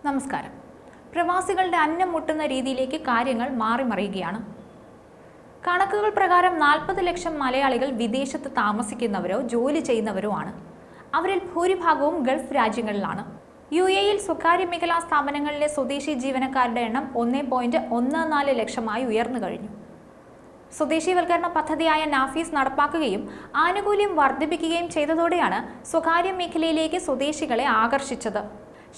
നമസ്കാരം. പ്രവാസികളുടെ അന്നം മുട്ടുന്ന രീതിയിലേക്ക് കാര്യങ്ങൾ മാറിമറിയുകയാണ്. കണക്കുകൾ പ്രകാരം 40 ലക്ഷം മലയാളികൾ വിദേശത്ത് താമസിക്കുന്നവരോ ജോലി ചെയ്യുന്നവരോ ആണ്. അവരിൽ ഭൂരിഭാഗവും ഗൾഫ് രാജ്യങ്ങളിലാണ്. UAE-യിൽ സ്വകാര്യ മേഖലാ സ്ഥാപനങ്ങളിലെ സ്വദേശി ജീവനക്കാരുടെ എണ്ണം 1.14 ലക്ഷമായി ഉയർന്നു കഴിഞ്ഞു. സ്വദേശീവൽക്കരണ പദ്ധതിയായ നാഫീസ് നടപ്പാക്കുകയും ആനുകൂല്യം വർദ്ധിപ്പിക്കുകയും ചെയ്തതോടെയാണ് സ്വകാര്യ മേഖലയിലേക്ക് സ്വദേശികളെ ആകർഷിച്ചത്.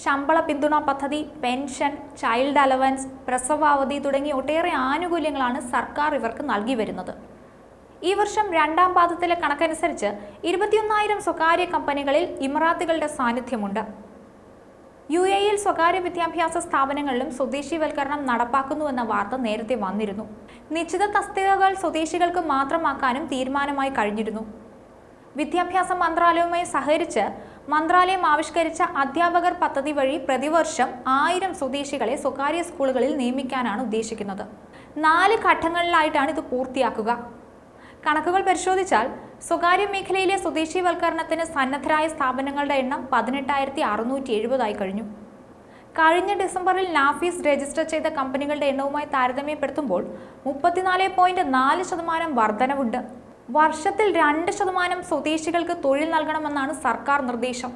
ശമ്പള പിന്തുണ പദ്ധതി, പെൻഷൻ, ചൈൽഡ് അലവൻസ്, പ്രസവാവധി തുടങ്ങിയ ഒട്ടേറെ ആനുകൂല്യങ്ങളാണ് സർക്കാർ ഇവർക്ക് നൽകി വരുന്നത്. ഈ വർഷം രണ്ടാം പാദത്തിലെ കണക്കനുസരിച്ച് 21,000 സ്വകാര്യ കമ്പനികളിൽ ഇമറാത്തുകളുടെ സാന്നിധ്യമുണ്ട്. UAE-യിൽ സ്വകാര്യ വിദ്യാഭ്യാസ സ്ഥാപനങ്ങളിലും സ്വദേശീവൽക്കരണം നടപ്പാക്കുന്നുവെന്ന വാർത്ത നേരത്തെ വന്നിരുന്നു. നിശ്ചിത തസ്തികകൾ സ്വദേശികൾക്ക് മാത്രമാക്കാനും തീരുമാനമായി കഴിഞ്ഞിരുന്നു. വിദ്യാഭ്യാസ മന്ത്രാലയവുമായി സഹകരിച്ച് മന്ത്രാലയം ആവിഷ്കരിച്ച അധ്യാപകർ പദ്ധതി വഴി പ്രതിവർഷം 1000 സ്വദേശികളെ സ്വകാര്യ സ്കൂളുകളിൽ നിയമിക്കാനാണ് ഉദ്ദേശിക്കുന്നത്. 4 ഘട്ടങ്ങളിലായിട്ടാണ് ഇത് പൂർത്തിയാക്കുക. കണക്കുകൾ പരിശോധിച്ചാൽ സ്വകാര്യ മേഖലയിലെ സ്വദേശീവൽക്കരണത്തിന് സന്നദ്ധരായ സ്ഥാപനങ്ങളുടെ എണ്ണം 18,670 കഴിഞ്ഞു. കഴിഞ്ഞ ഡിസംബറിൽ നാഫീസ് രജിസ്റ്റർ ചെയ്ത കമ്പനികളുടെ എണ്ണവുമായി താരതമ്യപ്പെടുത്തുമ്പോൾ 34.4% വർധനവുണ്ട്. വർഷത്തിൽ 2% സ്വദേശികൾക്ക് തൊഴിൽ നൽകണമെന്നാണ് സർക്കാർ നിർദ്ദേശം.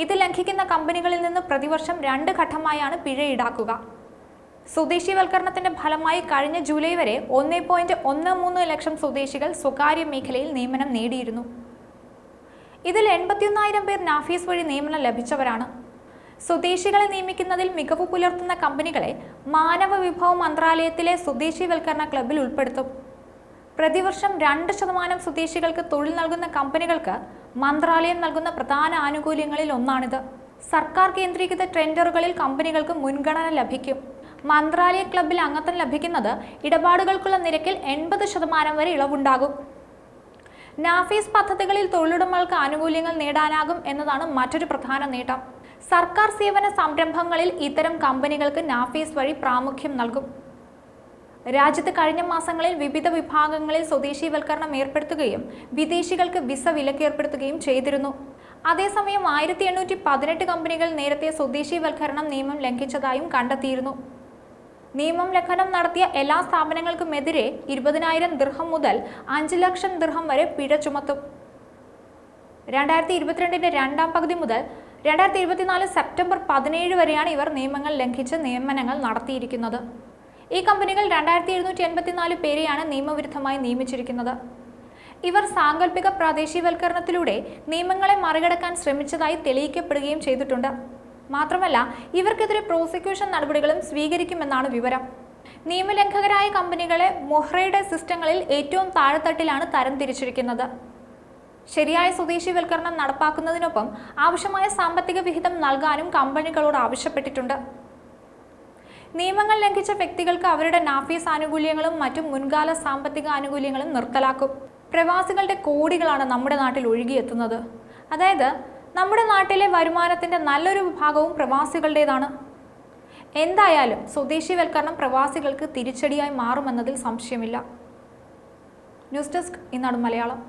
ഇത് ലംഘിക്കുന്ന കമ്പനികളിൽ നിന്ന് പ്രതിവർഷം 2 ഘട്ടമായാണ് പിഴ ഈടാക്കുക. സ്വദേശീവൽക്കരണത്തിന്റെ ഫലമായി കഴിഞ്ഞ ജൂലൈ വരെ 1.13 ലക്ഷം സ്വദേശികൾ സ്വകാര്യ മേഖലയിൽ നിയമനം നേടിയിരുന്നു. ഇതിൽ 81,000 പേർ നാഫീസ് വഴി നിയമനം ലഭിച്ചവരാണ്. സ്വദേശികളെ നിയമിക്കുന്നതിൽ മികവ് പുലർത്തുന്ന കമ്പനികളെ മാനവ വിഭവ മന്ത്രാലയത്തിലെ സ്വദേശീവൽക്കരണ ക്ലബിൽ ഉൾപ്പെടുത്തും. പ്രതിവർഷം 2% സ്വദേശികൾക്ക് തൊഴിൽ നൽകുന്ന കമ്പനികൾക്ക് മന്ത്രാലയം നൽകുന്ന പ്രധാന ആനുകൂല്യങ്ങളിൽ ഒന്നാണിത്. സർക്കാർ കേന്ദ്രീകൃത ടെൻഡറുകളിൽ കമ്പനികൾക്ക് മുൻഗണന ലഭിക്കും. മന്ത്രാലയ ക്ലബിൽ അംഗത്വം ലഭിക്കുന്നത് ഇടപാടുകൾക്കുള്ള നിരക്കിൽ 80% വരെ ഇളവുണ്ടാകും. നാഫീസ് പദ്ധതികളിൽ തൊഴിലുടമകൾക്ക് ആനുകൂല്യങ്ങൾ നേടാനാകും എന്നതാണ് മറ്റൊരു പ്രധാന നേട്ടം. സർക്കാർ സേവന സംരംഭങ്ങളിൽ ഇത്തരം കമ്പനികൾക്ക് നാഫീസ് വഴി പ്രാമുഖ്യം നൽകും. രാജ്യത്ത് കഴിഞ്ഞ മാസങ്ങളിൽ വിവിധ വിഭാഗങ്ങളിൽ സ്വദേശീവൽക്കരണം ഏർപ്പെടുത്തുകയും വിദേശികൾക്ക് വിസ വിലക്ക് ഏർപ്പെടുത്തുകയും ചെയ്തിരുന്നു. അതേസമയം 1818 കമ്പനികൾ നേരത്തെ സ്വദേശീവൽക്കരണം നിയമം ലംഘിച്ചതായും കണ്ടെത്തിയിരുന്നു. നിയമം ലംഘനം നടത്തിയ എല്ലാ സ്ഥാപനങ്ങൾക്കുമെതിരെ 20,000 ദിർഹം മുതൽ 5 ലക്ഷം ദിർഹം വരെ പിഴ ചുമത്തും. 2022 രണ്ടാം പകുതി മുതൽ 2024 സെപ്റ്റംബർ 17 വരെയാണ് ഇവർ നിയമങ്ങൾ ലംഘിച്ച് നിയമനങ്ങൾ നടത്തിയിരിക്കുന്നത്. ഈ കമ്പനികൾ 2784 പേരെയാണ് നിയമവിരുദ്ധമായി നിയമിച്ചിരിക്കുന്നത്. ഇവർ സാങ്കല്പിക പ്രാദേശികവൽക്കരണത്തിലൂടെ നിയമങ്ങളെ മറികടക്കാൻ ശ്രമിച്ചതായി തെളിയിക്കപ്പെടുകയും ചെയ്തിട്ടുണ്ട്. മാത്രമല്ല, ഇവർക്കെതിരെ പ്രോസിക്യൂഷൻ നടപടികളും സ്വീകരിക്കുമെന്നാണ് വിവരം. നിയമലംഘകരായ കമ്പനികളെ മൊഹ്റയുടെ സിസ്റ്റങ്ങളിൽ ഏറ്റവും താഴെത്തട്ടിലാണ് തരംതിരിച്ചിരിക്കുന്നത്. ശരിയായ സ്വദേശീവൽക്കരണം നടപ്പാക്കുന്നതിനൊപ്പം ആവശ്യമായ സാമ്പത്തിക വിഹിതം നൽകാനും കമ്പനികളോട് ആവശ്യപ്പെട്ടിട്ടുണ്ട്. നിയമങ്ങൾ ലംഘിച്ച വ്യക്തികൾക്ക് അവരുടെ നാഫീസ് ആനുകൂല്യങ്ങളും മറ്റും മുൻകാല സാമ്പത്തിക ആനുകൂല്യങ്ങളും നിർത്തലാക്കും. പ്രവാസികളുടെ കോടികളാണ് നമ്മുടെ നാട്ടിൽ ഒഴുകിയെത്തുന്നത്. അതായത് നമ്മുടെ നാട്ടിലെ വരുമാനത്തിന്റെ നല്ലൊരു വിഭാഗവും പ്രവാസികളുടേതാണ്. എന്തായാലും സ്വദേശീവൽക്കരണം പ്രവാസികൾക്ക് തിരിച്ചടിയായി മാറുമെന്നതിൽ സംശയമില്ല. ന്യൂസ് ഡെസ്ക് ഈനാട് മലയാളം.